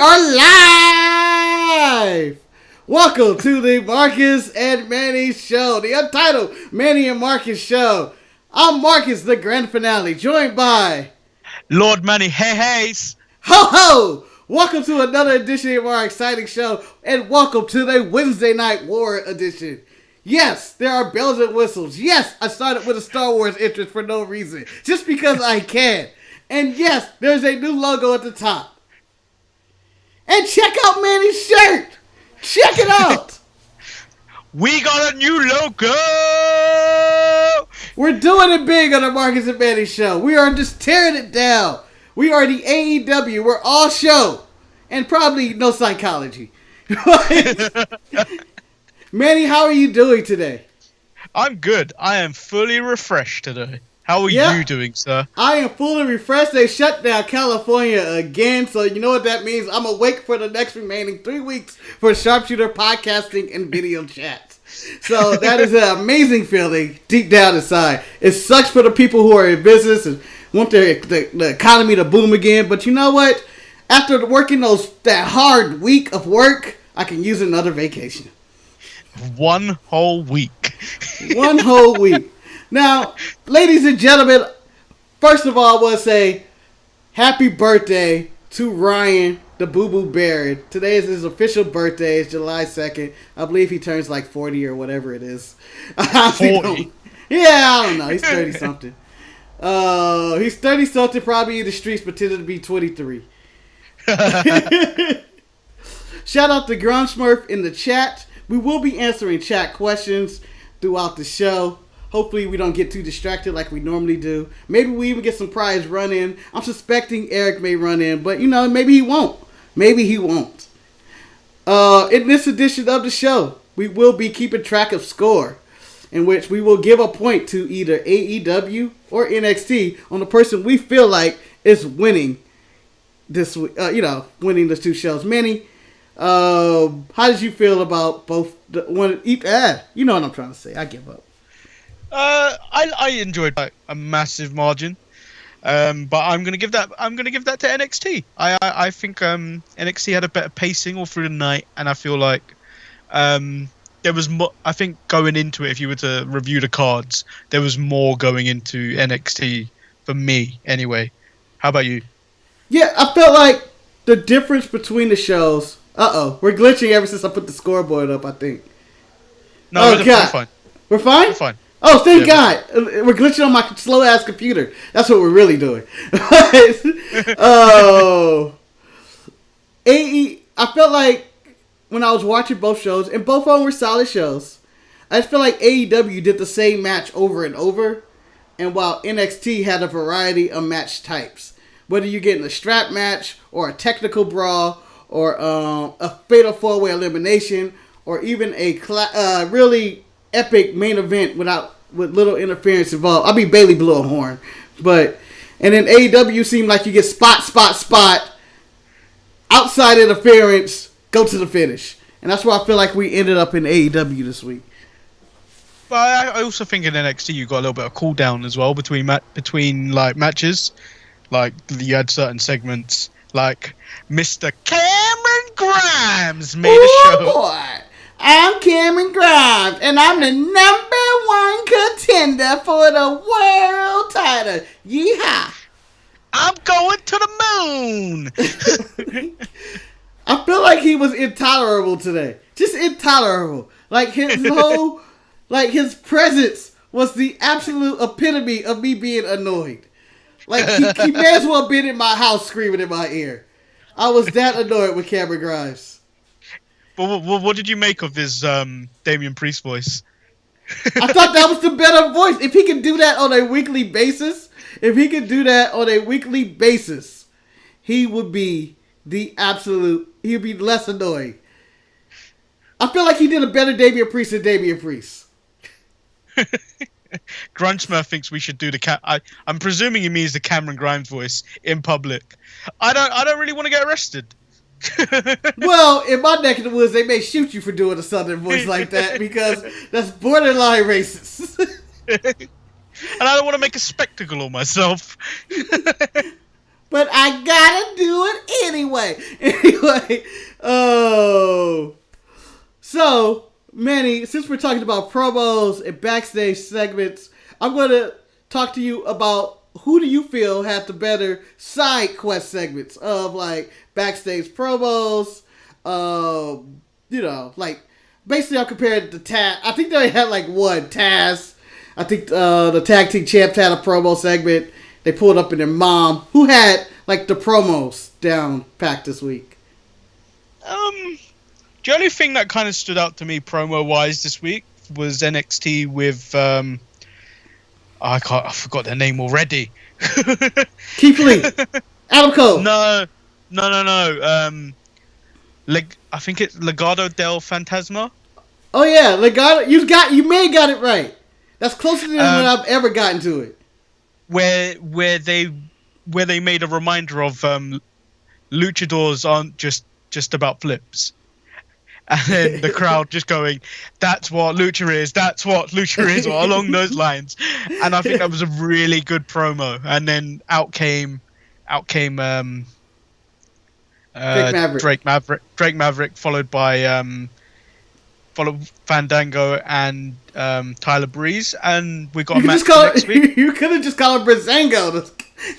are live! Welcome to the Marcus and Manny Show, the Untitled Manny and Marcus Show. I'm Marcus, the grand finale, joined by Lord Manny Hey-Hays. Ho Ho! Welcome to another edition of our exciting show, and welcome to the Wednesday Night War edition. Yes, there are bells and whistles. Yes, I started with a Star Wars interest for no reason, just because I can. And yes, there's a new logo at the top. And check out Manny's shirt. Check it out. We got a new logo. We're doing it big on the Marcus and Manny Show. We are just tearing it down. We are the AEW. We're all show. And probably no psychology. Manny, how are you doing today? I'm good. I am fully refreshed today. How are you doing, sir? I am fully refreshed. They shut down California again, so you know what that means. I'm awake for the next remaining 3 weeks for Sharpshooter podcasting and video chats. So that is an amazing feeling deep down inside. It sucks for the people who are in business and want the economy to boom again, but you know what? After working that hard week of work, I can use another vacation. 1 whole week. 1 whole week. Now, ladies and gentlemen, first of all, I want to say happy birthday to Ryan, the Boo Boo Baron. Today is his official birthday. It's July 2nd. I believe he turns like 40 or whatever it is. 40? Yeah, I don't know. He's 30-something. He's 30-something, probably in the streets, pretending to be 23. Shout out to Grunge Smurf in the chat. We will be answering chat questions throughout the show. Hopefully we don't get too distracted like we normally do. Maybe we even get some prize run in. I'm suspecting Eric may run in, but maybe he won't. Maybe he won't. In this edition of the show, we will be keeping track of score, in which we will give a point to either AEW or NXT on the person we feel like is winning this week. Winning the two shows. Manny, how did you feel about both? You know what I'm trying to say. I give up. I enjoyed a massive margin, but I'm gonna give that to NXT. I think NXT had a better pacing all through the night, and I feel like there was more. I think going into it, if you were to review the cards, there was more going into NXT for me anyway. How about you? Yeah, I felt like the difference between the shows. We're glitching ever since I put the scoreboard up, I think. No, we're fine. We're fine? We're fine. Oh, thank God. We're glitching on my slow-ass computer. That's what we're really doing. I felt like when I was watching both shows, and both of them were solid shows, I just feel like AEW did the same match over and over, and while NXT had a variety of match types. Whether you're getting a strap match, or a technical brawl, or a fatal four-way elimination, or even a really epic main event with little interference involved. I mean, Bailey blew a horn, and then AEW seemed like you get spot, outside interference, go to the finish, and that's why I feel like we ended up in AEW this week. But I also think in NXT you got a little bit of cool down as well between like matches, like you had certain segments like Mr. Cameron Grimes made a show. Boy. I'm Cameron Grimes, and I'm the #1 contender for the world title. Yeehaw! I'm going to the moon! I feel like he was intolerable today. Just intolerable. Like his presence was the absolute epitome of me being annoyed. Like, he may as well have been in my house screaming in my ear. I was that annoyed with Cameron Grimes. But what did you make of his Damian Priest voice? I thought that was the better voice. If he can do that on a weekly basis, he would be he would be less annoying. I feel like he did a better Damian Priest than Damian Priest. Grunchmer thinks we should do I'm presuming he means the Cameron Grimes voice in public. I don't really want to get arrested. Well, in my neck of the woods, they may shoot you for doing a southern voice like that because that's borderline racist. And I don't want to make a spectacle of myself. but I gotta do it anyway. Anyway, so Manny, since we're talking about promos and backstage segments, I'm gonna talk to you about who do you feel had the better side quest segments of like backstage promos. Like basically I'll compare it to Taz. I think they had like one Taz. I think the tag team champs had a promo segment. They pulled up in their mom. Who had like the promos down packed this week? The only thing that kind of stood out to me promo wise this week was NXT with I forgot their name already. Keith Lee, Adam Cole. No. I think it's Legado del Fantasma. Oh yeah, Legado. You may have got it right. That's closer than when I've ever gotten to it. Where they made a reminder of luchadors aren't just about flips. And then the crowd just going, that's what lucha is, that's what lucha is, or along those lines. And I think that was a really good promo. And then out came Drake Maverick, followed by Fandango and Tyler Breeze, and we got a match next week. You could have just called him Breezango.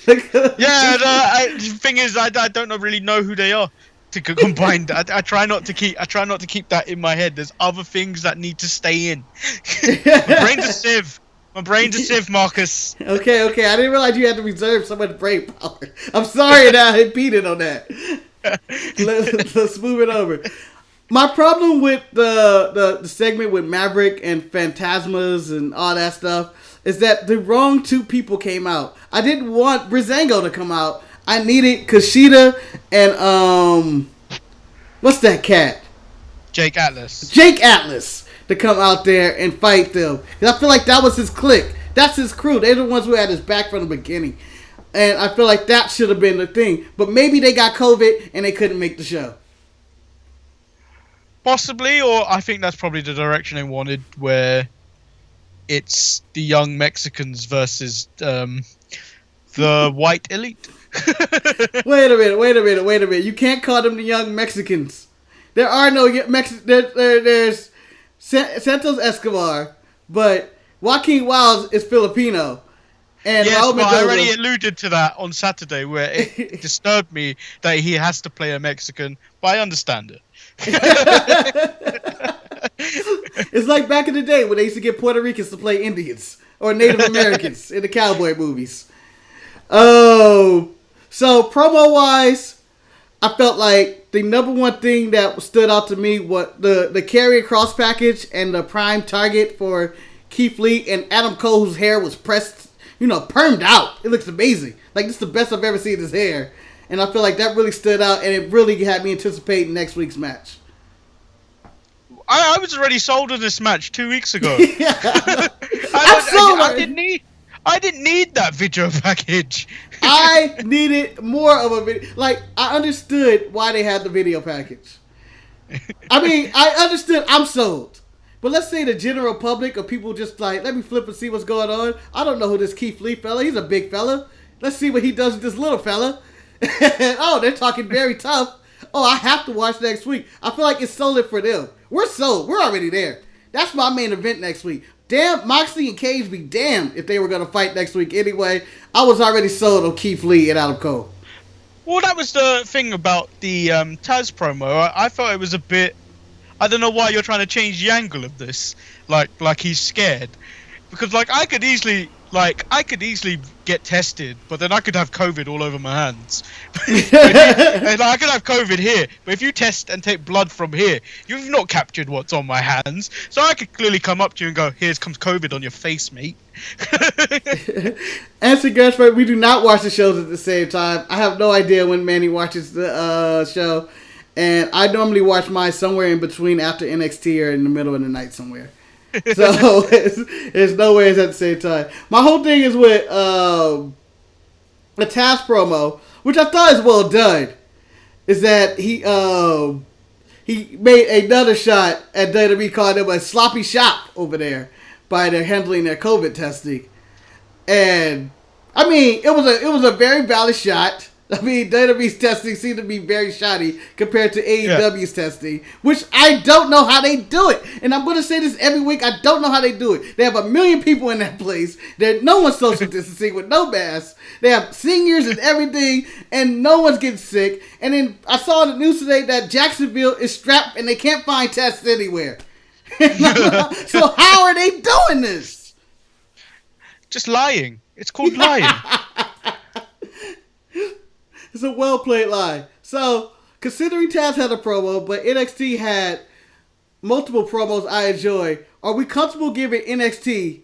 The thing is, I don't really know who they are to combine. I try not to keep that in my head. There's other things that need to stay in. My brain's a sieve, Marcus. Okay. I didn't realize you had to reserve so much brain power. I'm sorry that I impeded on that. Let's move it over. My problem with the segment with Maverick and Phantasmas and all that stuff is that the wrong two people came out. I didn't want Breezango to come out. I needed Kushida and what's that cat? Jake Atlas to come out there and fight them. 'Cause I feel like that was his clique. That's his crew. They're the ones who had his back from the beginning. And I feel like that should have been the thing. But maybe they got COVID and they couldn't make the show. Possibly, or I think that's probably the direction they wanted, where it's the young Mexicans versus the white elite. Wait a minute. You can't call them the young Mexicans. There are no Mexicans. There's Santos Escobar, but Joaquin Wilds is Filipino. And yes, but I already alluded to that on Saturday, where it disturbed me that he has to play a Mexican, but I understand it. It's like back in the day when they used to get Puerto Ricans to play Indians or Native Americans in the cowboy movies. Oh, so promo-wise, I felt like the number one thing that stood out to me was the Karrion Kross package and the prime target for Keith Lee and Adam Cole, whose hair was pressed, permed out. It looks amazing. Like, this is the best I've ever seen his hair. And I feel like that really stood out, and it really had me anticipating next week's match. I was already sold on this match 2 weeks ago. I didn't need that video package. I needed more of a video. Like, I understood why they had the video package. I understood. I'm sold. But let's say the general public or people just like, let me flip and see what's going on. I don't know who this Keith Lee fella. He's a big fella. Let's see what he does with this little fella. Oh, they're talking very tough. Oh, I have to watch next week. I feel like it's sold it for them. We're sold. We're already there. That's my main event next week. Damn, Moxley and Cage be damned if they were going to fight next week anyway. I was already sold on Keith Lee and Adam Cole. Well, that was the thing about the Taz promo. I thought it was a bit... I don't know why you're trying to change the angle of this. Like he's scared. Because, I could easily get tested, but then I could have COVID all over my hands. And I could have COVID here, but if you test and take blood from here, you've not captured what's on my hands. So I could clearly come up to you and go, "Here comes COVID on your face, mate." Answer Gershford, we do not watch the shows at the same time. I have no idea when Manny watches the show, and I normally watch mine somewhere in between after NXT or in the middle of the night somewhere. So there's no way it's at the same time. My whole thing is with the Taz promo, which I thought is well done, is that he made another shot at WWE, calling them a sloppy shop over there by their handling their COVID testing, and it was a very valid shot. I mean, WWE's testing seemed to be very shoddy compared to AEW's testing, which I don't know how they do it. And I'm going to say this every week. I don't know how they do it. They have 1 million people in that place. There's no one's social distancing with no masks. They have seniors and everything, and no one's getting sick. And then I saw in the news today that Jacksonville is strapped and they can't find tests anywhere. So how are they doing this? Just lying. It's called lying. It's a well-played lie. So, considering Taz had a promo, but NXT had multiple promos I enjoy, are we comfortable giving NXT...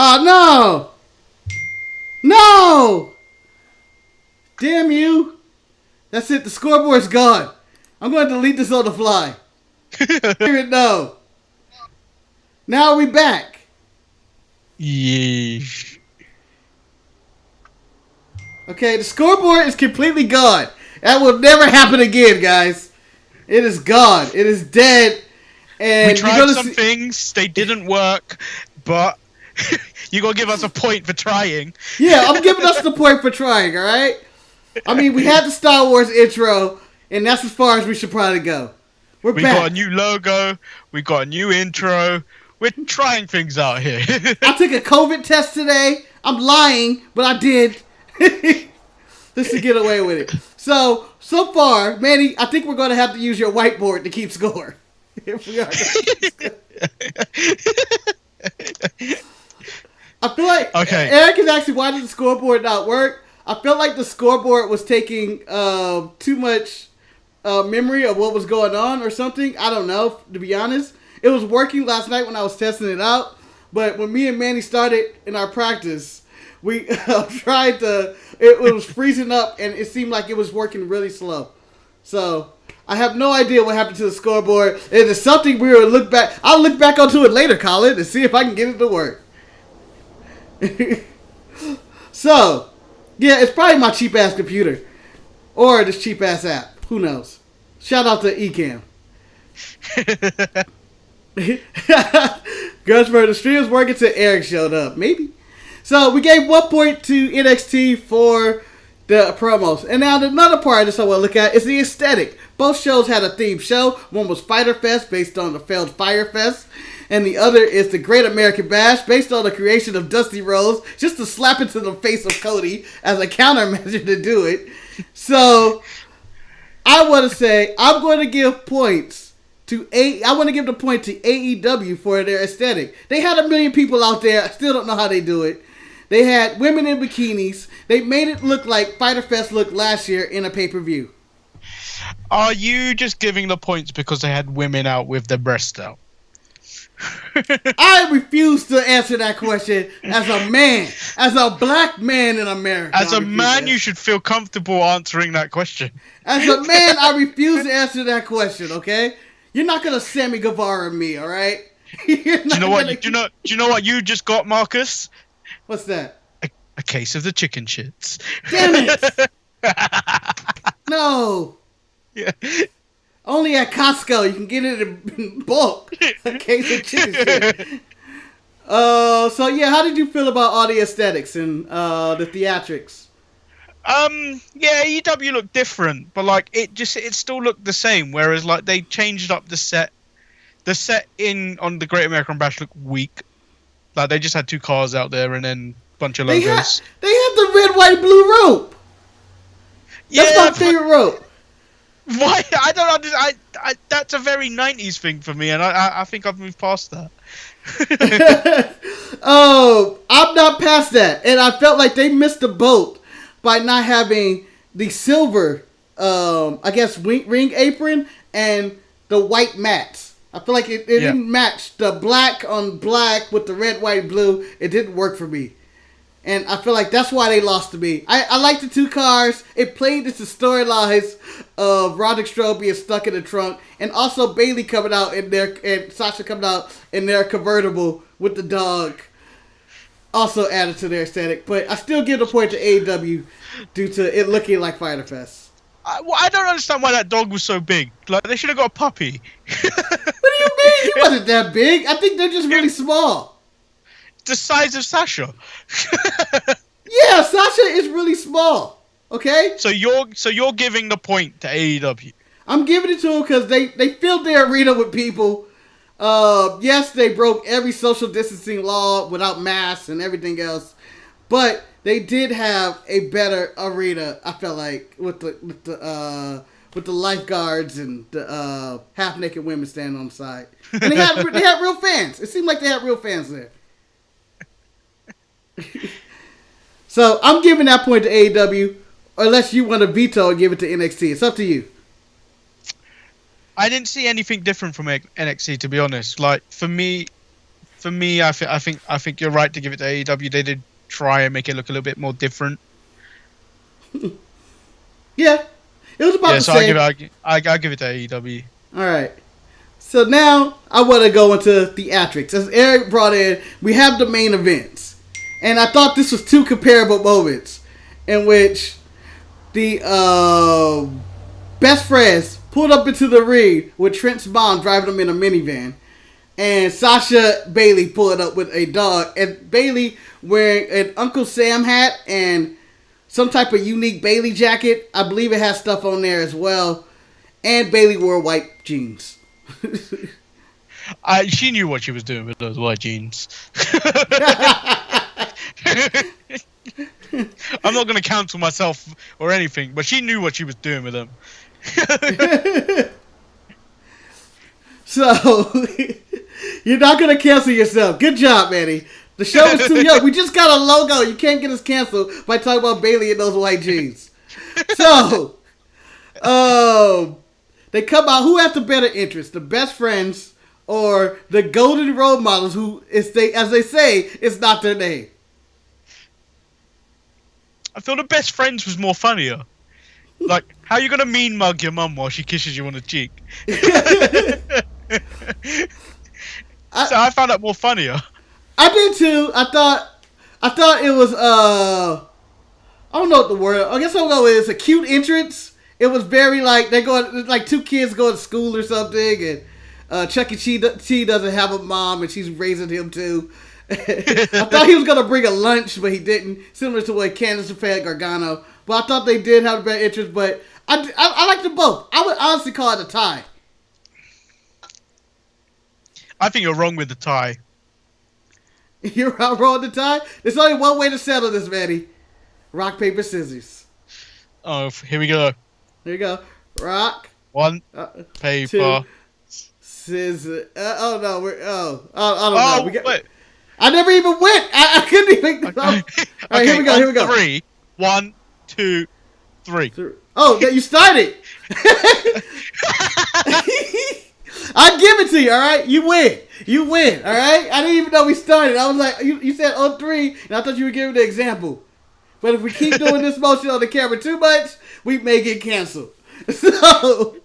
Oh, no! No! Damn you. That's it. The scoreboard's gone. I'm going to delete this on the fly. No. Now are we back? Yeesh. Okay, the scoreboard is completely gone. That will never happen again, guys. It is gone. It is dead. And we tried some things. They didn't work. But you got to give us a point for trying. Yeah, I'm giving us the point for trying, all right? I mean, we had the Star Wars intro, and that's as far as we should probably go. We got a new logo. We got a new intro. We're trying things out here. I took a COVID test today. I'm lying, but I did. Just to get away with it. So far, Manny, I think we're going to have to use your whiteboard to keep score. If we are. I feel like Eric is actually, why did the scoreboard not work? I felt like the scoreboard was taking too much memory of what was going on or something. I don't know, to be honest. It was working last night when I was testing it out, but when me and Manny started in our practice, we tried to, it was freezing up and it seemed like it was working really slow. So I have no idea what happened to the scoreboard. It is something we will look back. I'll look back onto it later, Colin, and see if I can get it to work. So, yeah, it's probably my cheap ass computer or this cheap ass app. Who knows? Shout out to Ecamm. Gunsford, the stream was working till Eric showed up. Maybe. So we gave 1 point to NXT for the promos. And now another part of this I want to look at is the aesthetic. Both shows had a theme show. One was FYTER FEST based on the failed Fyre Fest. And the other is the Great American Bash based on the creation of Dusty Rhodes just to slap into the face of Cody as a countermeasure to do it. So I want to say I'm going to give points to I want to give the point to AEW for their aesthetic. They had 1 million people out there. I still don't know how they do it. They had women in bikinis. They made it look like FYTER Fest looked last year in a pay-per-view. Are you just giving the points because they had women out with their breasts out? I refuse to answer that question as a man, as a black man in America. As a man, you should feel comfortable answering that question. As a man, I refuse to answer that question, okay? You're not going to Sammy Guevara me, all right? Do you know what you just got, Marcus? What's that? A case of the chicken shits. Damn it! No. Yeah. Only at Costco. You can get it in bulk. A case of chicken shit. So yeah, how did you feel about all the aesthetics and the theatrics? Yeah, EW looked different, but like it still looked the same. Whereas like they changed up the set. The set on the Great American Bash looked weak. Like they just had 2 cars out there and then a bunch of logos. They had the red, white, blue rope. That's my favorite rope. Why? I don't understand. That's a very 90s thing for me, and I think I've moved past that. Oh, I'm not past that. And I felt like they missed the boat by not having the silver, I guess, ring apron and the white mats. I feel like it didn't match the black on black with the red, white, blue. It didn't work for me. And I feel like that's why they lost to me. I like the 2 cars. It played into storylines of Roderick Strode being stuck in the trunk. And also Bayley coming out in their, and Sasha coming out in their convertible with the dog. Also added to their aesthetic. But I still give the point to AEW due to it looking like FYTER Fest. I don't understand why that dog was so big. Like, they should have got a puppy. What do you mean? He wasn't that big. I think they're just really small. The size of Sasha. Yeah, Sasha is really small. Okay? So you're giving the point to AEW. I'm giving it to them because they filled their arena with people. Yes, they broke every social distancing law without masks and everything else, but they did have a better arena. I felt like with the lifeguards and the half naked women standing on the side, and they had real fans. It seemed like they had real fans there. So I'm giving that point to AEW, unless you want to veto and give it to NXT. It's up to you. I didn't see anything different from NXT, to be honest. Like for me, I think you're right to give it to AEW. They did try and make it look a little bit more different. Yeah, it was about the so same. I'll give it to AEW. All right. So now I want to go into theatrics. As Eric brought in, we have the main events, and I thought this was two comparable moments in which the best friends pulled up into the ring with Trent's mom driving them in a minivan, and Sasha Bailey pulled up with a dog, and Bailey wearing an Uncle Sam hat and some type of unique Bailey jacket. I believe it has stuff on there as well, and Bailey wore white jeans. She knew what she was doing with those white jeans. I'm not going to counsel myself or anything, but she knew what she was doing with them. So, you're not going to cancel yourself. Good job, Manny. The show is too young. We just got a logo. You can't get us canceled by talking about Bailey in those white jeans. So, they come out. Who has the better interest? The best friends or the golden role models who, as they say, it's not their name? I feel the best friends was more funnier. Like, how you gonna mean mug your mum while she kisses you on the cheek? So I found that more funnier. I did too. I thought it was I don't know what the word. I guess I'll go with it's a cute entrance. It was very like they're going like two kids going to school or something, and Chuck E. Cheese doesn't have a mom and she's raising him too. I thought he was gonna bring a lunch, but he didn't. Similar to what Candice fed Gargano. But I thought they did have a better interest. But I like them both. I would honestly call it a tie. I think you're wrong with the tie. You're wrong with the tie? There's only one way to settle this, Manny. Rock, paper, scissors. Oh, here we go. There you go. Rock. One. Paper. Two, scissors. Oh no. I don't know. Wait. I never even went. I couldn't even. Okay. All right, here we go. Here we go. 3. 1, 2, 3. Oh, that you started. I give it to you. All right, you win. All right. I didn't even know we started. I was like, you said on 3, and I thought you were giving the example. But if we keep doing this motion on the camera too much, we may get canceled. So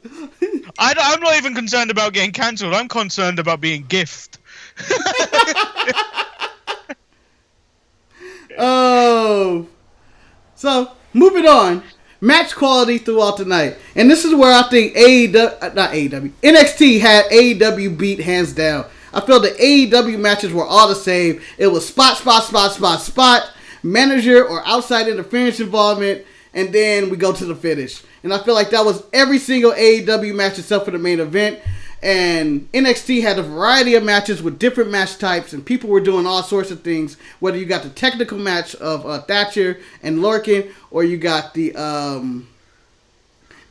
I'm not even concerned about getting cancelled. I'm concerned about being gift. Oh. So, moving on. Match quality throughout the night. And this is where I think NXT had AEW beat hands down. I feel the AEW matches were all the same. It was spot, manager or outside interference involvement, and then we go to the finish. And I feel like that was every single AEW match except for the main event. And NXT had a variety of matches with different match types, and people were doing all sorts of things. Whether you got the technical match of Thatcher and Lorcan, or you got the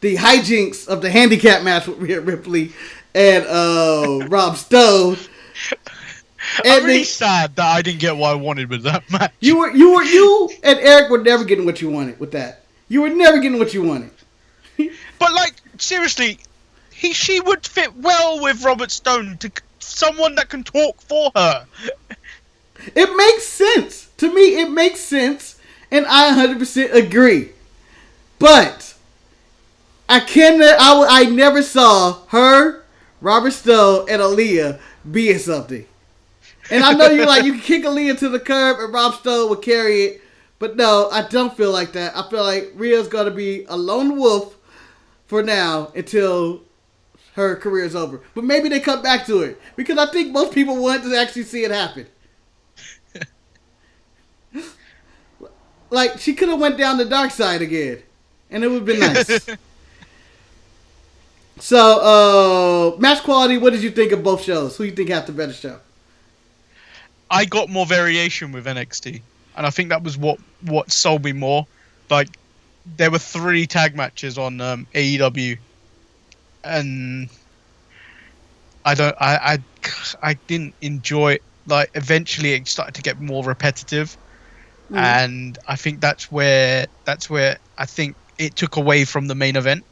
hijinks of the handicap match with Rhea Ripley and Rob Stone. I'm really sad that I didn't get what I wanted with that match. You and Eric were never getting what you wanted with that. You were never getting what you wanted. But like seriously. She would fit well with Robert Stone, to someone that can talk for her. It makes sense. To me, it makes sense, and I 100% agree. But I never saw her, Robert Stone, and Aaliyah being something. And I know you can kick Aaliyah to the curb and Rob Stone will carry it, but no, I don't feel like that. I feel like Rhea's gonna be a lone wolf for now until her career is over. But maybe they come back to it. Because I think most people want to actually see it happen. like she could have went down the dark side again, and it would have been nice. So, match quality. What did you think of both shows? Who do you think had the better show? I got more variation with NXT, and I think that was what sold me more. Like, there were 3 tag matches on AEW, and I didn't enjoy it. Like, eventually it started to get more repetitive, and I think that's where I think it took away from the main event.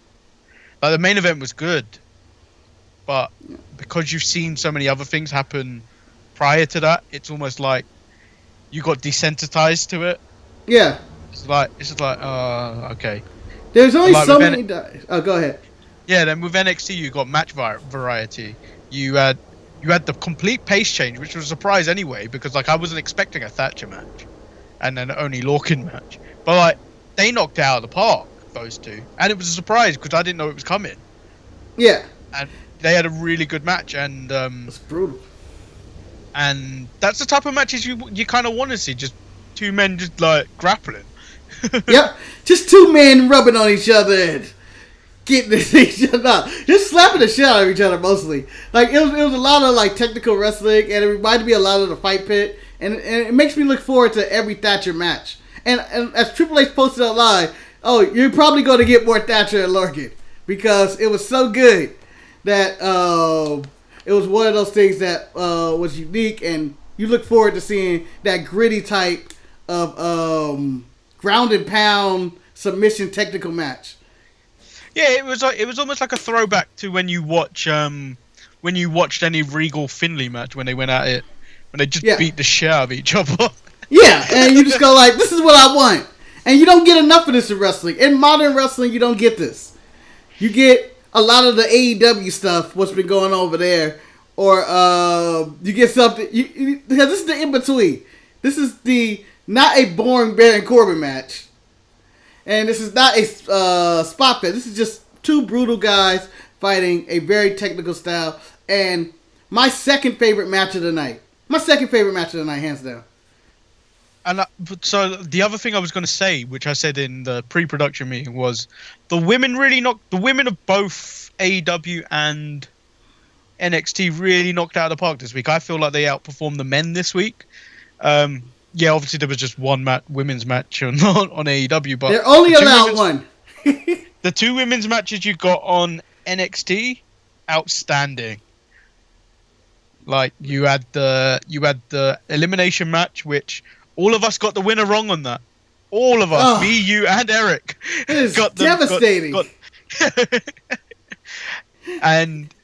Like, the main event was good, but because you've seen so many other things happen prior to that, it's almost like you got desensitized to it. Yeah. It's like okay. There's only so many. Oh, go ahead. Yeah, then with NXT you got match variety. You had the complete pace change, which was a surprise anyway, because like I wasn't expecting a Thatcher match, and then only Lorcan match. But like they knocked it out of the park, those two, and it was a surprise because I didn't know it was coming. Yeah. And they had a really good match, and it's brutal. And that's the type of matches you kind of want to see, just 2 men just like grappling. Yep, just 2 men rubbing on each other and getting each other up. Just slapping the shit out of each other mostly. Like it was a lot of like technical wrestling, and it reminded me a lot of the Fight Pit, and it makes me look forward to every Thatcher match. And as Triple H posted online, oh, you're probably going to get more Thatcher and Lorcan because it was so good that it was one of those things that was unique, and you look forward to seeing that gritty type of ground and pound submission technical match. Yeah, it was almost like a throwback to when you watched any Regal Finlay match when they went at it, when they just beat the shit out of each other. Yeah, and you just go like, this is what I want. And you don't get enough of this in wrestling. In modern wrestling, you don't get this. You get a lot of the AEW stuff, what's been going on over there, or you get something. Because this is the in between. This is not a boring Baron Corbin match, and this is not a spot fest. This is just 2 brutal guys fighting a very technical style. And my second favorite match of the night. Hands down. And so the other thing I was going to say, which I said in the pre-production meeting, was the women of both AEW and NXT really knocked out of the park this week. I feel like they outperformed the men this week. Yeah, obviously there was just one women's match on AEW, but they're only allowed one. The 2 women's matches you got on NXT, outstanding. Like you had the elimination match, which all of us got the winner wrong on that. All of us, me, you, and Eric. It is devastating. And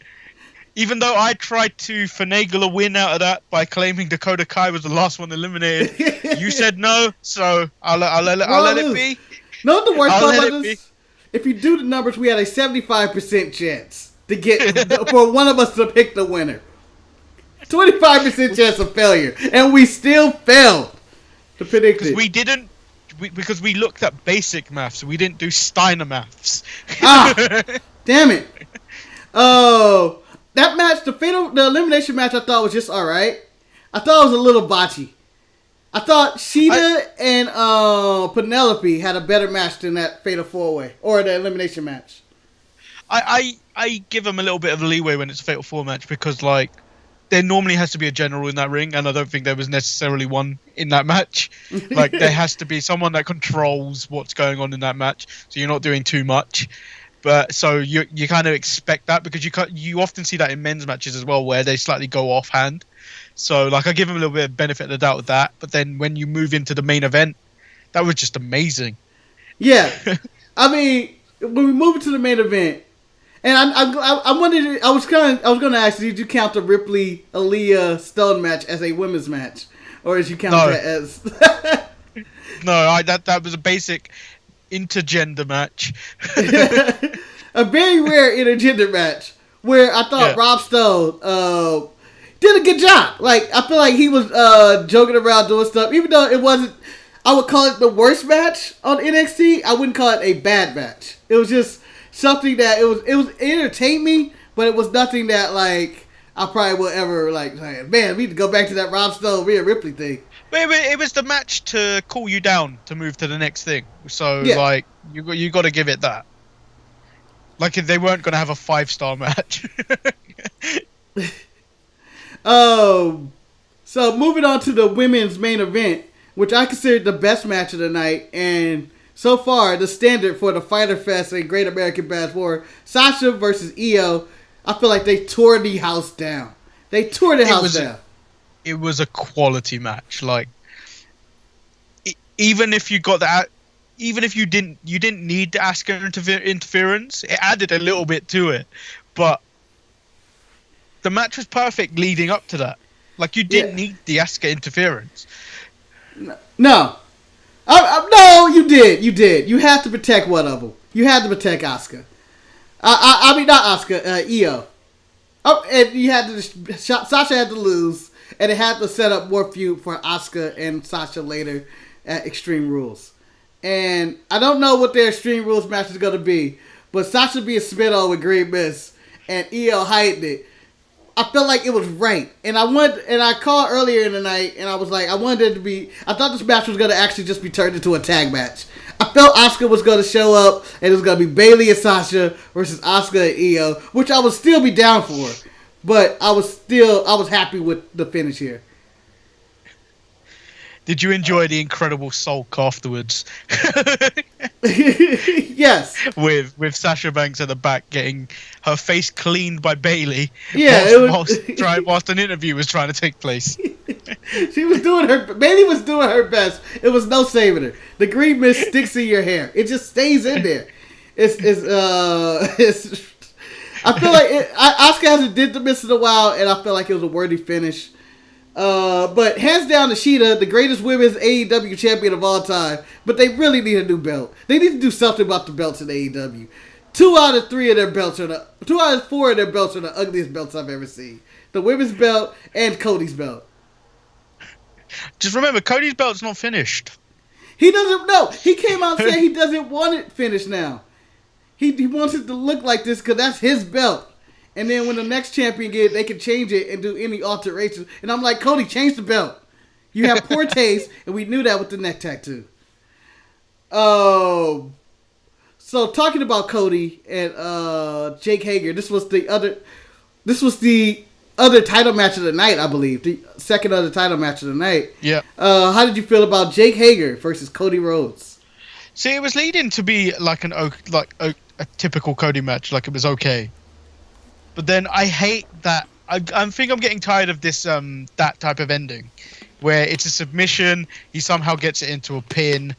even though I tried to finagle a win out of that by claiming Dakota Kai was the last one eliminated, you said no, so I'll let it be. No, the worst part about this, if you do the numbers, we had a 75% chance to get for one of us to pick the winner. 25% chance of failure, and we still failed to predict it. Because we looked at basic maths, we didn't do Steiner maths. Damn it! Oh, that match, the elimination match, I thought was just all right. I thought it was a little botchy. I thought Sheeta and Penelope had a better match than that Fatal 4-Way or the elimination match. I give them a little bit of leeway when it's a Fatal 4 match because like there normally has to be a general in that ring, and I don't think there was necessarily one in that match. Like there has to be someone that controls what's going on in that match, so you're not doing too much. But so you kind of expect that because you often see that in men's matches as well, where they slightly go offhand. So like I give them a little bit of benefit of the doubt with that. But then when you move into the main event, that was just amazing. Yeah, I mean when we move into the main event, and I wanted I was going to ask you, did you count the Ripley Aaliyah Stone match as a women's match, or did you count that as? No, that was a basic intergender match. A very rare intergender match where I thought Rob Stone did a good job. Like I feel like he was joking around doing stuff, even though it wasn't. I would call it the worst match on NXT. I wouldn't call it a bad match. It was just something that it entertained me, but it was nothing that like I probably would ever like. Man, we need to go back to that Rob Stone Rhea Ripley thing. it was the match to cool you down to move to the next thing. So Yeah. like you got to give it that. Like if they weren't going to have a 5-star match. So moving on to the women's main event, which I consider the best match of the night, and so far the standard for the FYTER FEST and Great American Bash War, Sasha versus Io. I feel like they tore the house down. They tore the house down. It was a quality match. Like, even if you got that, even if you didn't need the Asuka interference, it added a little bit to it. But the match was perfect leading up to that. Like, you didn't need the Asuka interference. No. No, you did. You did. You had to protect one of them. You had to protect Asuka. I mean, not Asuka, Io. Oh, and you had to. Sasha had to lose, and it had to set up more feud for Asuka and Sasha later at Extreme Rules. And I don't know what their Extreme Rules match is going to be, but Sasha being spit on with Great Miss and Io hiding it, I felt like it was right. And I called earlier in the night, and I was like, I thought this match was going to actually just be turned into a tag match. I felt Asuka was going to show up, and it was going to be Bayley and Sasha versus Asuka and Io, which I would still be down for. But I was happy with the finish here. Did you enjoy the incredible sulk afterwards? Yes. With Sasha Banks at the back getting her face cleaned by Bayley. Yeah, whilst an interview was trying to take place. Bayley was doing her best. It was no saving her. The green mist sticks in your hair. It just stays in there. I feel like Asuka hasn't did the mist in a while, and I feel like it was a worthy finish. But hands down, Ishida, the greatest women's AEW champion of all time. But they really need a new belt. They need to do something about the belts in AEW. 2 out of 4 of their belts are the ugliest belts I've ever seen. The women's belt and Cody's belt. Just remember, Cody's belt's not finished. He doesn't know. He came out saying he doesn't want it finished now. He wants it to look like this because that's his belt. And then when the next champion get it, they can change it and do any alterations. And I'm like, Cody, change the belt. You have poor taste, and we knew that with the neck tattoo. So talking about Cody and Jake Hager, this was the other title match of the night, I believe. The second other title match of the night. Yeah. How did you feel about Jake Hager versus Cody Rhodes? See, it was leading to be like a typical Cody match, like it was okay. But then I hate that. I think I'm getting tired of this that type of ending, where it's a submission. He somehow gets it into a pin,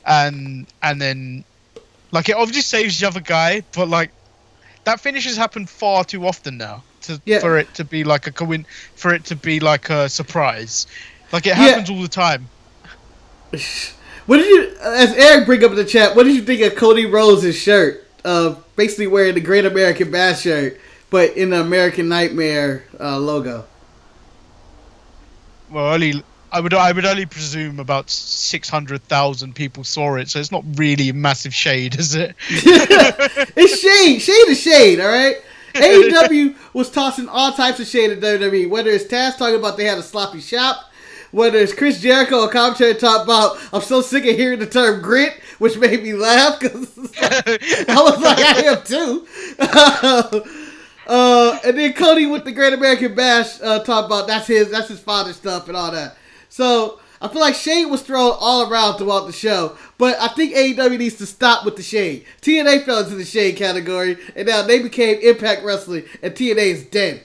and then like it obviously saves the other guy, but like that finish has happened far too often now for it to be like a surprise. Like it happens all the time. What did you, as Eric bring up in the chat, what did you think of Cody Rhodes' shirt? Basically wearing the Great American Bash shirt, but in the American Nightmare logo. Well, I would only presume about 600,000 people saw it, so it's not really a massive shade, is it? It's shade. Shade is shade, all right? AEW was tossing all types of shade at WWE, whether it's Taz talking about they had a sloppy shop, whether it's Chris Jericho or commentary talking about, I'm so sick of hearing the term grit, which made me laugh, because I was like, I am too. And then Cody with the Great American Bash talk about that's his father's stuff and all that. So I feel like shade was thrown all around throughout the show, but I think AEW needs to stop with the shade. TNA fell into the shade category, and now they became Impact Wrestling, and TNA is dead.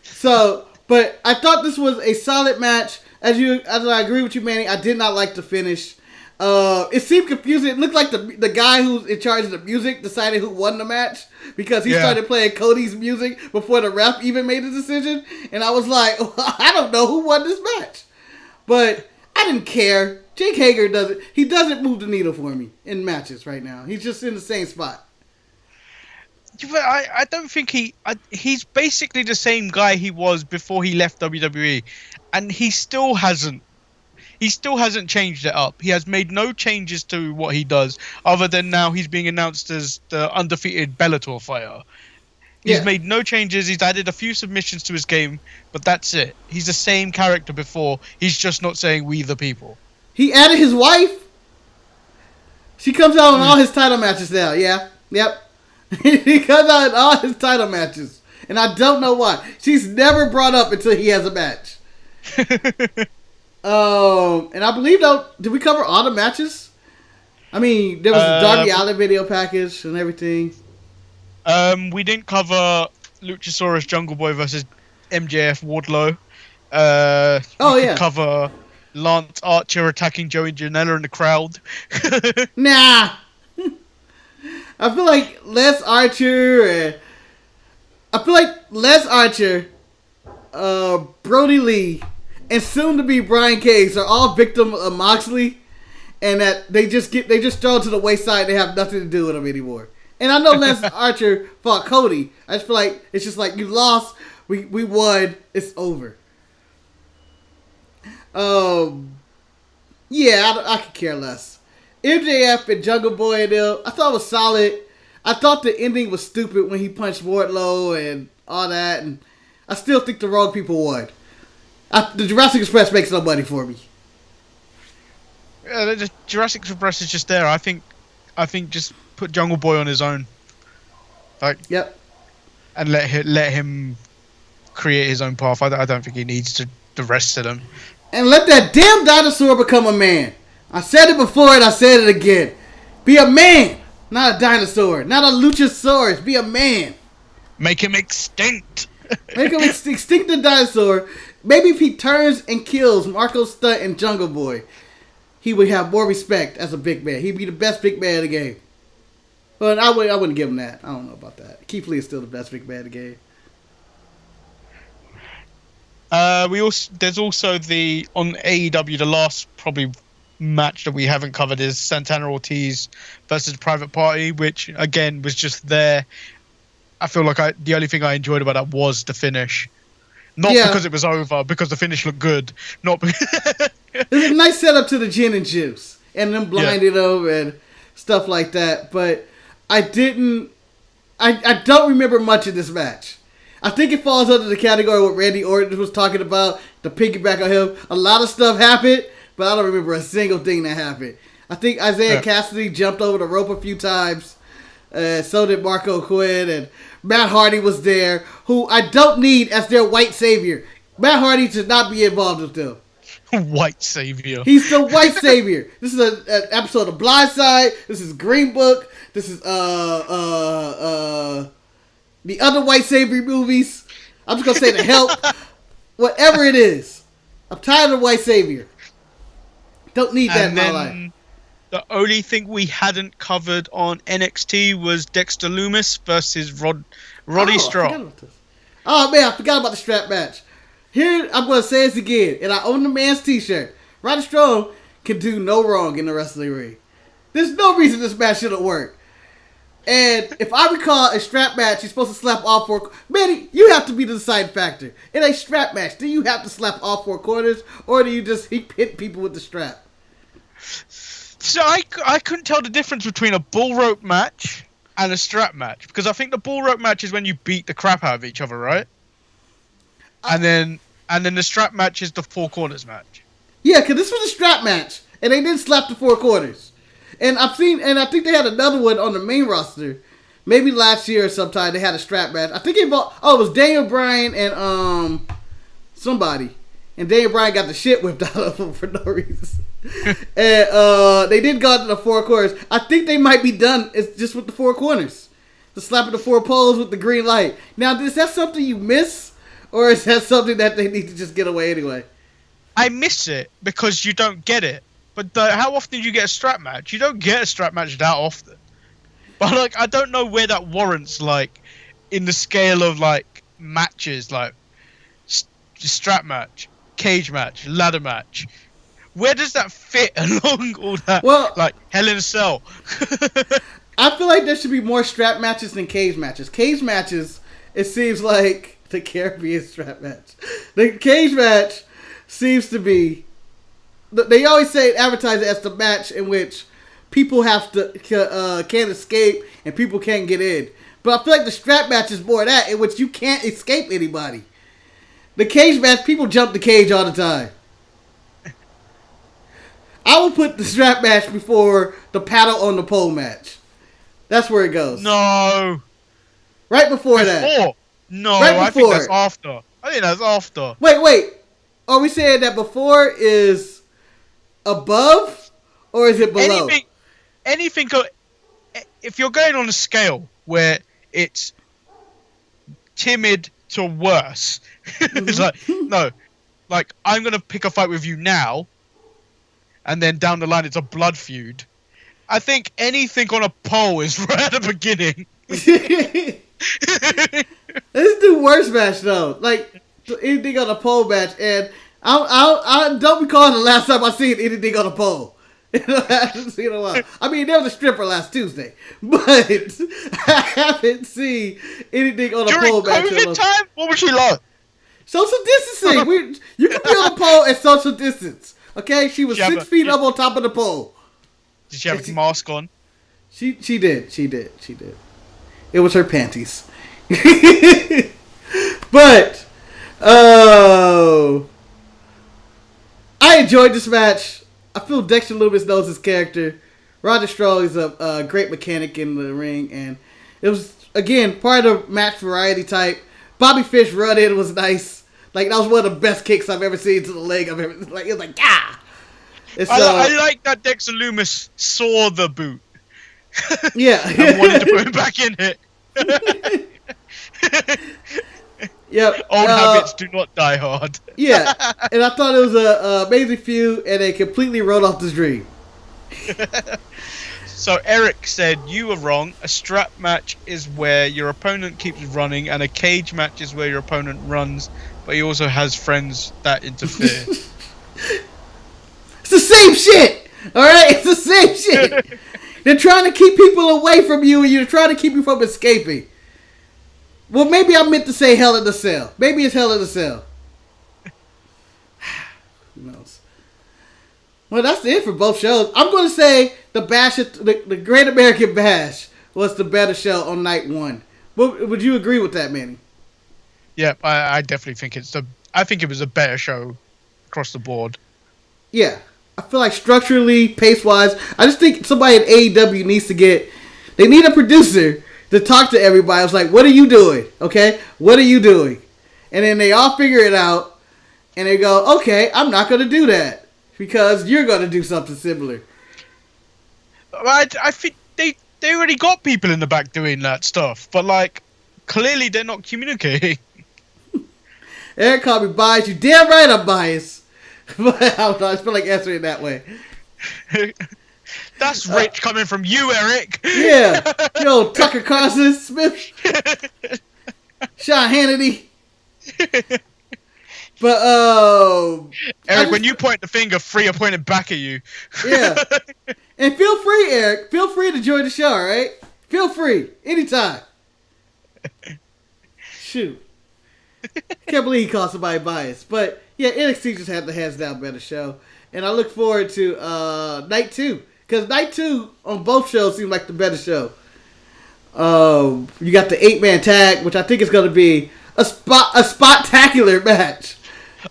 So, but I thought this was a solid match. As I agree with you, Manny, I did not like the finish. It seemed confusing. It looked like the guy who's in charge of the music decided who won the match because he started playing Cody's music before the ref even made a decision. And I was like, I don't know who won this match. But I didn't care. Jake Hager doesn't move the needle for me in matches right now. He's just in the same spot. I don't think he's basically the same guy he was before he left WWE, and he still hasn't changed it up. He has made no changes to what he does, other than now he's being announced as the undefeated Bellator fighter. He's made no changes. He's added a few submissions to his game, but that's it. He's the same character before. He's just not saying "we the people." He added his wife. She comes out in all his title matches now. Yeah. Yep. He comes out in all his title matches. And I don't know why. She's never brought up until he has a match. And I believe, though, did we cover all the matches? I mean, there was the Darby Allin video package and everything. We didn't cover Luchasaurus Jungle Boy versus MJF Wardlow. We could cover Lance Archer attacking Joey Janela in the crowd. Nah. I feel like Les Archer, Brody Lee, and soon to be Brian Cage are all victim of Moxley, and that they just throw to the wayside. They have nothing to do with him anymore. And I know Les Archer fought Cody. I just feel like it's just like, you lost, we won, it's over. Yeah, I could care less. MJF and Jungle Boy and them, I thought it was solid. I thought the ending was stupid when he punched Wardlow and all that, and I still think the wrong people won. The Jurassic Express makes no money for me. Yeah, the Jurassic Express is just there. I think just put Jungle Boy on his own. Yep. And let him create his own path. I don't think he needs the rest of them. And let that damn dinosaur become a man. I said it before and I said it again. Be a man, not a dinosaur. Not a Luchasaurus. Be a man. Make him extinct. Make him extinct the dinosaur. Maybe if he turns and kills Marco Stunt and Jungle Boy, he would have more respect as a big man. He'd be the best big man in the game. But I wouldn't give him that. I don't know about that. Keith Lee is still the best big man in the game. There's also on AEW, the last probably match that we haven't covered is Santana Ortiz versus Private Party, which again was just there. I feel like the only thing I enjoyed about that was the finish. Not because it was over, because the finish looked good. Not because it was a nice setup to the gin and juice and them blinding them and stuff like that. But I don't remember much of this match. I think it falls under the category what Randy Orton was talking about, the piggyback on him. A lot of stuff happened, but I don't remember a single thing that happened. I think Isaiah Cassidy jumped over the rope a few times. So did Marco Quinn, and Matt Hardy was there, who I don't need as their white savior. Matt Hardy should not be involved with them. White savior. He's the white savior. This is an episode of Blindside. This is Green Book. This is the other white savior movies. I'm just gonna say The Help. Whatever it is, I'm tired of white savior. Don't need that in my life. The only thing we hadn't covered on NXT was Dexter Lumis versus Roddy Strong. Oh man, I forgot about the strap match. Here, I'm going to say this again, and I own the man's t-shirt. Roddy Strong can do no wrong in the wrestling ring. There's no reason this match shouldn't work. And if I recall a strap match, you're supposed to slap all four. Manny, you have to be the deciding factor. In a strap match, do you have to slap all four corners, or do you just hit people with the strap? So I couldn't tell the difference between a bull rope match and a strap match, because I think the bull rope match is when you beat the crap out of each other, right? And then the strap match is the four corners match. Yeah, because this was a strap match, and they didn't slap the four corners. And I think they had another one on the main roster, maybe last year or sometime. They had a strap match. I think it was Daniel Bryan and somebody, and Daniel Bryan got the shit whipped out of him for no reason. And they did go out to the four corners. I think they might be done. It's just with the four corners, the slapping the four poles with the green light. Now, is that something you miss, or is that something that they need to just get away anyway? I miss it because you don't get it. But how often do you get a strap match? You don't get a strap match that often. But I don't know where that warrants, in the scale of matches, strap match, cage match, ladder match. Where does that fit along all that? Well, Hell in a Cell. I feel like there should be more strap matches than cage matches. Cage matches, it seems like the Caribbean strap match. The cage match seems to be. They always advertise it as the match in which people have to can't escape and people can't get in. But I feel like the strap match is more of that, in which you can't escape anybody. The cage match, people jump the cage all the time. I will put the strap match before the paddle on the pole match. That's where it goes. No. Right before that. No, right I think that's after. Wait. Are we saying that before is above or is it below? Anything. If you're going on a scale where it's timid to worse, it's like, no. Like, I'm going to pick a fight with you now, and then down the line it's a blood feud. I think anything on a pole is right at the beginning. Let's do worst match though. Like anything on a pole match, and I don't recall the last time I seen anything on a pole. I haven't seen in a while. I mean, there was a stripper last Tuesday, but I haven't seen anything on a pole match. During COVID time, what was she like? Social distancing. You can be on a pole at social distance. Okay, she was 6 feet up on top of the pole. Did she have a mask on? She did. It was her panties. But I enjoyed this match. I feel Dexter Lumis knows his character. Roger Strong is a great mechanic in the ring, and it was again part of the match variety type. Bobby Fish run in was nice. Like that was one of the best kicks I've ever seen to the leg. It was like ah. I like that Dexter Lumis saw the boot. Yeah. And wanted to put him back in it. Yep. Old habits do not die hard. Yeah. And I thought it was a amazing feud, and they completely wrote off this dream. So Eric said, you were wrong. A strap match is where your opponent keeps running, and a cage match is where your opponent runs, but he also has friends that interfere. It's the same shit! Alright? It's the same shit! They're trying to keep people away from you, and you're trying to keep you from escaping. Well, maybe I meant to say Hell in a Cell. Maybe it's Hell in a Cell. Who knows? Well, that's it for both shows. I'm going to say the Great American Bash was the better show on night one. Would you agree with that, Manny? Yeah, I definitely think I think it was a better show across the board. Yeah. I feel like structurally, pace-wise, I just think somebody at AEW needs to they need a producer to talk to everybody. I was like, what are you doing? Okay? What are you doing? And then they all figure it out, and they go, okay, I'm not going to do that because you're going to do something similar. I think they already got people in the back doing that stuff, but, like, clearly they're not communicating. Eric called me biased. You damn right I'm biased. But I don't know. I just feel like answering it that way. That's rich coming from you, Eric. Yeah. Yo, Tucker Carlson, Smith, Sean Hannity. But, Eric, when you point the finger, three are pointing back at you. Yeah. And feel free, Eric. Feel free to join the show, all right? Feel free. Anytime. Shoot. Can't believe he called somebody biased. But, yeah, NXT just had the hands down better show. And I look forward to night two. Because night two on both shows seemed like the better show. You got the 8-man tag, which I think is going to be a spot-tacular match.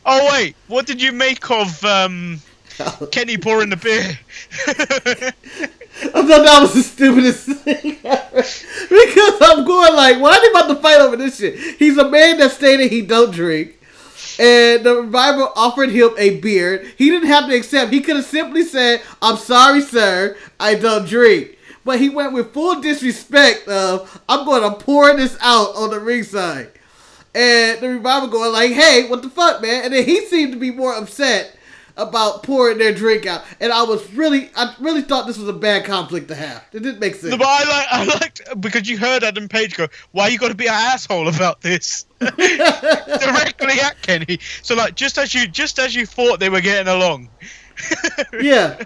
Oh, wait. What did you make of Kenny pouring the beer? I thought that was the stupidest thing ever. Because I'm going like, why are they about to fight over this shit? He's a man that stated he don't drink. And the Revival offered him a beer. He didn't have to accept. He could have simply said, I'm sorry, sir. I don't drink. But he went with full disrespect of, I'm going to pour this out on the ringside. And the Revival going like, hey, what the fuck, man? And then he seemed to be more upset about pouring their drink out. And I really thought this was a bad conflict to have. It didn't make sense. No, but I liked because you heard Adam Page go, why you got to be an asshole about this? Directly at Kenny. So like just as you thought they were getting along. Yeah.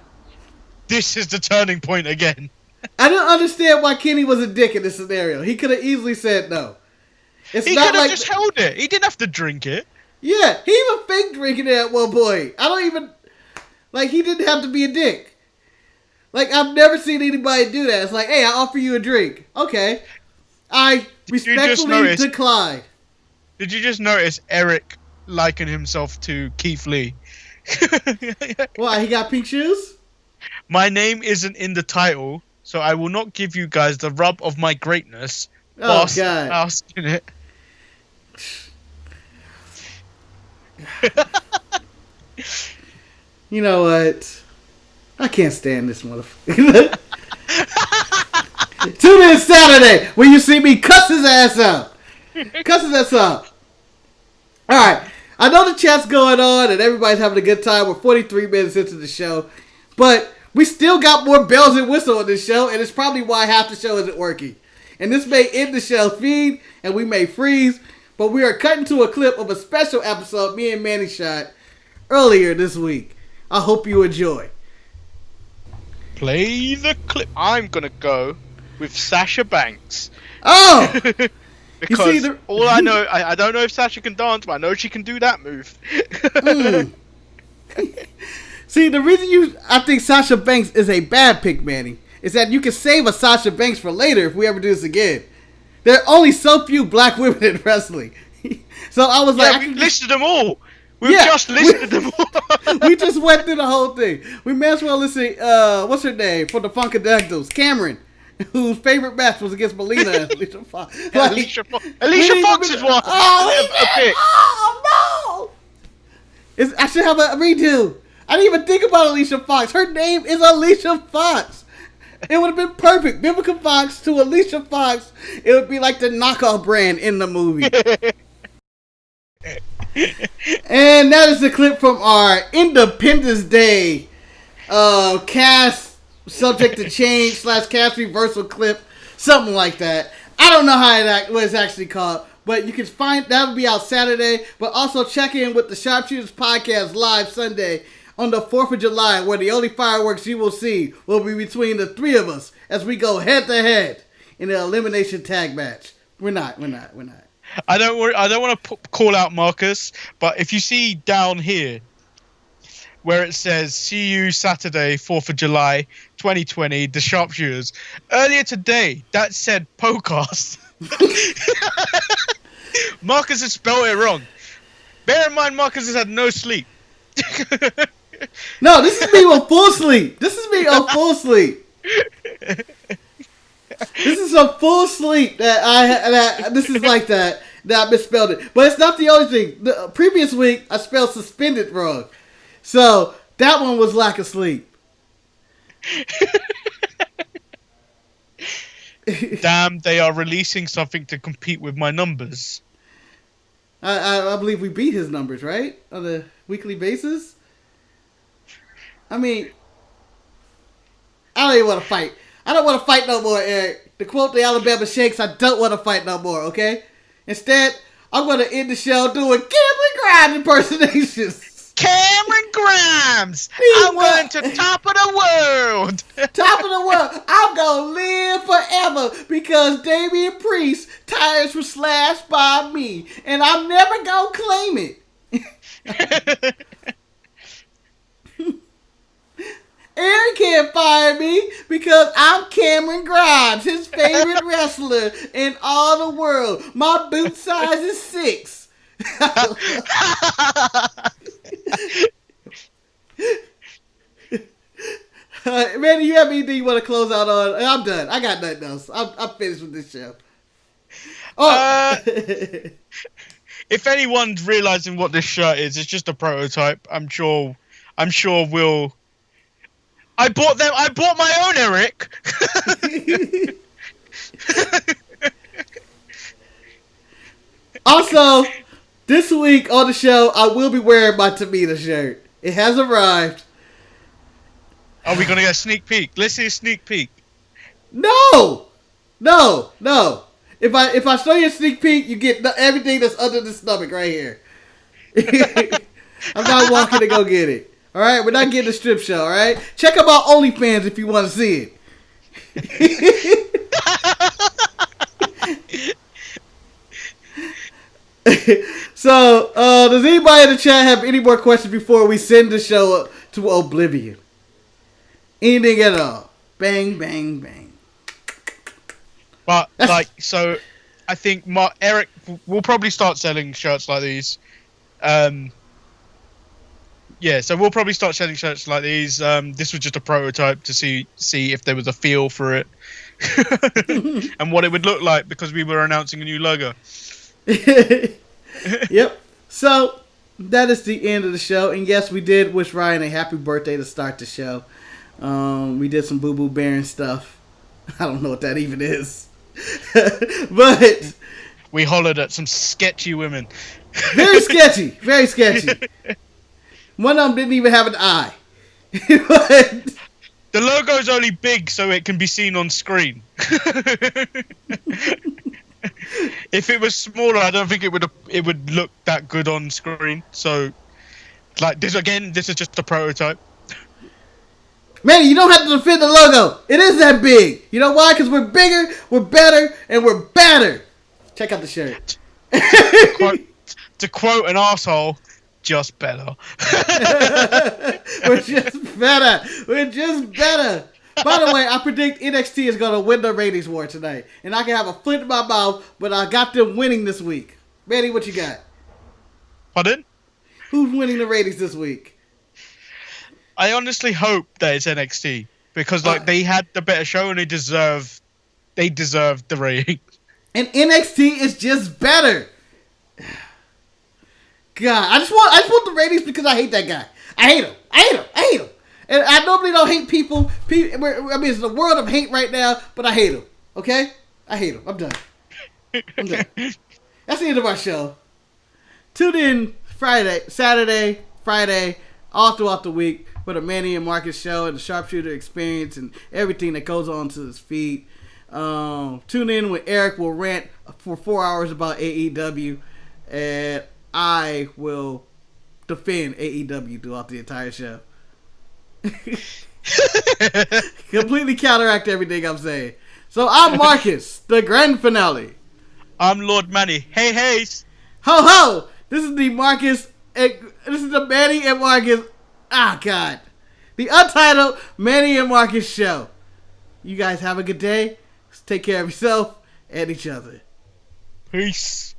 This is the turning point again. I don't understand why Kenny was a dick in this scenario. He could have easily said no. He could have just held it. He didn't have to drink it. Yeah, he even fake drinking it at one point. He didn't have to be a dick. Like, I've never seen anybody do that. It's like, hey, I offer you a drink. Okay. I respectfully decline. Did you just notice Eric likened himself to Keith Lee? Why, he got pink shoes? My name isn't in the title, so I will not give you guys the rub of my greatness. Oh, God. Asking it. You know what? I can't stand this motherfucker. Tune in Saturday when you see me cuss his ass out. Cuss his ass out. Alright. I know the chat's going on and everybody's having a good time. We're 43 minutes into the show. But we still got more bells and whistles on this show, and it's probably why half the show isn't working. And this may end the show feed, and we may freeze, but we are cutting to a clip of a special episode me and Manny shot earlier this week. I hope you enjoy. Play the clip. I'm gonna go with Sasha Banks. Oh! Because all I know, I don't know if Sasha can dance, but I know she can do that move. See, the reason I think Sasha Banks is a bad pick, Manny, is that you can save a Sasha Banks for later if we ever do this again. There are only so few black women in wrestling. So I was like... we listed them all. We've just listed them all. We just went through the whole thing. We may as well listen, what's her name, for the Funkadactyls? Cameron, whose favorite match was against Melina and Alicia Fox. Like, Alicia Fox is one. Oh, no! I should have a redo. I didn't even think about Alicia Fox. Her name is Alicia Fox. It would have been perfect. Vivica Fox to Alicia Fox. It would be like the knockoff brand in the movie. And that is the clip from our Independence Day cast subject to change / cast reversal clip. Something like that. I don't know what it's actually called. But you can find that will be out Saturday. But also check in with the Sharpshooters Podcast live Sunday on the 4th of July, where the only fireworks you will see will be between the three of us as we go head to head in the elimination tag match. We're not. I don't want to call out Marcus, but if you see down here where it says "See you Saturday, 4th of July, 2020, the Sharpshooters," earlier today that said podcast. Marcus has spelled it wrong. Bear in mind, Marcus has had no sleep. No, this is me on full sleep. This is a full sleep that this is like that I misspelled it. But it's not the only thing. The previous week I spelled suspended wrong. So that one was lack of sleep. Damn, they are releasing something to compete with my numbers. I believe we beat his numbers, right? On a weekly basis? I mean, I don't even want to fight. I don't want to fight no more, Eric. To quote the Alabama Shakes, I don't want to fight no more, okay? Instead, I'm going to end the show doing Cameron Grimes impersonations. Cameron Grimes! I'm going to top of the world! Top of the world! I'm going to live forever because Damian Priest's tires were slashed by me. And I'm never going to claim it. Aaron can't fire me because I'm Cameron Grimes, his favorite wrestler in all the world. My boot size is 6. Manny, you have anything you want to close out on? I'm done. I got nothing else. I'm finished with this show. Oh. If anyone's realizing what this shirt is, it's just a prototype. I'm sure we'll. I bought my own, Eric. Also, this week on the show, I will be wearing my Tamina shirt. It has arrived. Are we gonna get a sneak peek? Let's see a sneak peek. No. If I show you a sneak peek, you get everything that's under the stomach right here. I'm not walking to go get it. All right, we're not getting a strip show. All right, check out my OnlyFans if you want to see it. So, does anybody in the chat have any more questions before we send the show to oblivion? Anything at all? Bang, bang, bang. But so I think Eric will probably start selling shirts like these. Yeah, so we'll probably start selling shirts like these. This was just a prototype to see if there was a feel for it and what it would look like, because we were announcing a new logo. Yep. So that is the end of the show. And yes, we did wish Ryan a happy birthday to start the show. We did some Boo Boo Baron stuff. I don't know what that even is. But we hollered at some sketchy women. Very sketchy. Very sketchy. One of them didn't even have an eye. But the logo's only big so it can be seen on screen. If it was smaller, I don't think it would look that good on screen. So, like this again, this is just a prototype. Manny, you don't have to defend the logo. It is that big. You know why? Because we're bigger, we're better, and we're badder. Check out the shirt. To quote an asshole, just better. We're just better. We're just better. By the way, I predict NXT is going to win the ratings war tonight. And I can have a foot in my mouth, but I got them winning this week. Manny, what you got? Pardon? Who's winning the ratings this week? I honestly hope that it's NXT. Because they had the better show and they deserve the rating. And NXT is just better. God, I just want the ratings because I hate that guy. I hate him. And I normally don't hate people. I mean, it's the world of hate right now, but I hate him. Okay? I hate him. I'm done. That's the end of our show. Tune in Saturday, Friday, all throughout the week for the Manny and Marcus Show and the Sharpshooter experience and everything that goes on to this feed. Tune in when Eric will rant for 4 hours about AEW, and I will defend AEW throughout the entire show. Completely counteract everything I'm saying. So I'm Marcus, the grand finale. I'm Lord Manny. Hey, hey. Ho ho! This is the Manny and Marcus. God. The Untitled Manny and Marcus Show. You guys have a good day. Take care of yourself and each other. Peace.